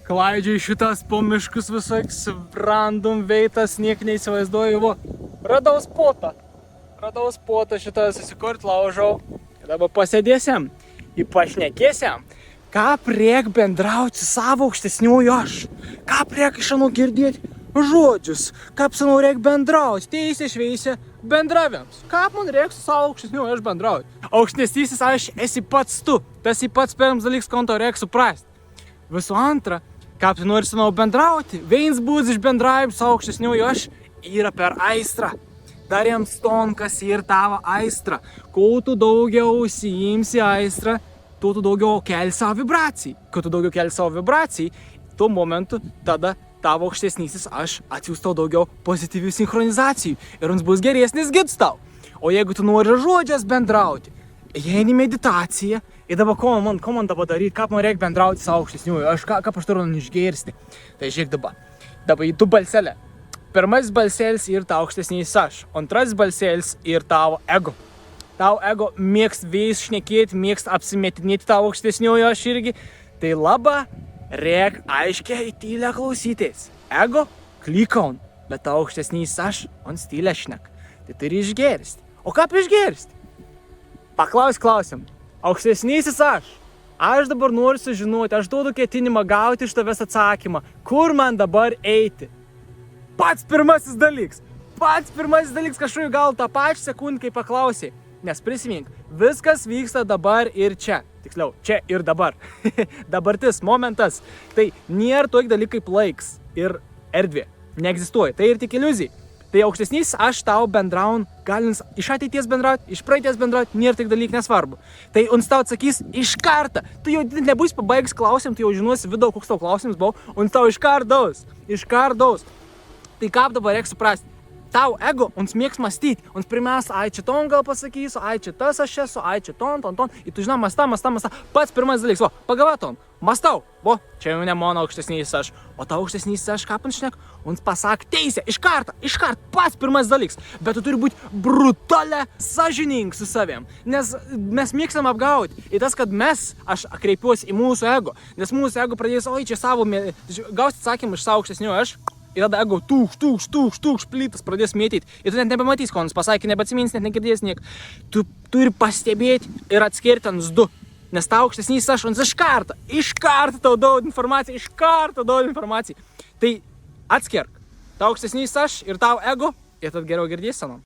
klaidžiai šitas po miškus visoks random veitas, niek neįsivaizduoju, radau spotą šitą susikurt, laužau. Dabar pasėdėsiam, pašnekėsiam, ką priek bendrauti savo aukštesniųjų aš, ką priek iš anų girdėti žodžius, kaip senu reik bendrauti, teisė šveisė bendravėms, kaip man reik su savo aukštesniųjų aš bendrauti. Aukštesnysis aš esi pats tu, tas į pats pirms dalyks, konto reik suprasti. Visų antra, kaip tu nori senu bendrauti, viens būdas iš bendravim savo aukštesniųjų aš yra per aistrą. Dar jiems tonkas ir tavo aistra. Kuo tu daugiau užsiimsi aistrą, tuo tu daugiau keli savo vibracijai. Kuo tu daugiau keli savo vibracijai, tuo momentu tada tavo aukštesnysis aš atsiūs tau daugiau pozityvių sinchronizacijų ir jums bus geresnis gids tau. O jeigu tu nori žodžias bendrauti, eini meditaciją ir dabar ko man dabar daryti, kaip man reikia bendrauti savo aukštesniųjų, kaip aš turiu išgirsti. Tai žiūrėk dabar į du balselę. Pirmasis balselis ir tavo aukštesnys aš, antrasis balselis ir tavo ego. Tavo ego mėgst vis šnekėti, mėgst apsimetinėti tavo aukštesniojo aš irgi. Tai laba, reik aiškiai tylę klausytis. Ego klikaun, bet tavo aukštesnys aš on stylę šnek. Tai turi išgirsti. O kaip išgirsti? Paklaus klausim. Aukštesnysis aš dabar noriu sužinoti, aš duodu ketinimą gauti iš tavęs atsakymą, kur man dabar eiti. Pats pirmasis dalyks, kažkaip gal tą pačią sekundę, kai paklausai. Nes prisimink, viskas vyksta dabar ir čia. Tiksliau, čia ir dabar. Dabartis, momentas. Tai nėra tokie dalykai kaip laiks ir erdvė. Neegzistuoja. Tai ir tik iliuzija. Tai aukštesnys aš tau bendraun, galins iš ateities bendrauti, iš praeities bendrauti, nėra tik dalykai nesvarbu. Tai uns tau atsakys iš karto. Tu jau nebus pabaigs klausim, tu jau žinosi video, koks tau klausimas buvo, uns tau iš karto daus. Tai kaip dabar reikia suprasti? Tau ego, uns mėgs mąstyti, uns pirmiausia, ai čia ton gal pasakysiu, ai čia tas aš esu, ai čia ton. Ir tu žinai, mąsta. Pats pirmas dalyks, pagava ton, mąstau, čia jau ne mano aukštesnys aš. O tau aukštesnys aš, kaip ant šnek, uns pasak teisę, iš karto, pats pirmas dalyks. Bet tu turi būti brutalė sąžiningas su savim, nes mes mėgstam apgauti. Ir tas, kad aš kreipiuosi į mūsų ego, nes mūsų ego pradės, oi čia savo, gausi atsakymą iš savo aukštesnių aš. Ir tada ego tūkš, plytas pradės mėtyti. Ir tu net nebematys, ko jis pasakė, nebeatsimins, net negirdės niek. Tu turi pastebėti ir atskirti ant du. Nes tau aukštesnys aš, iš karto tau duodu informaciją, Tai atskirk. Tau aukštesnys aš ir tau ego, ir tad geriau girdės senom.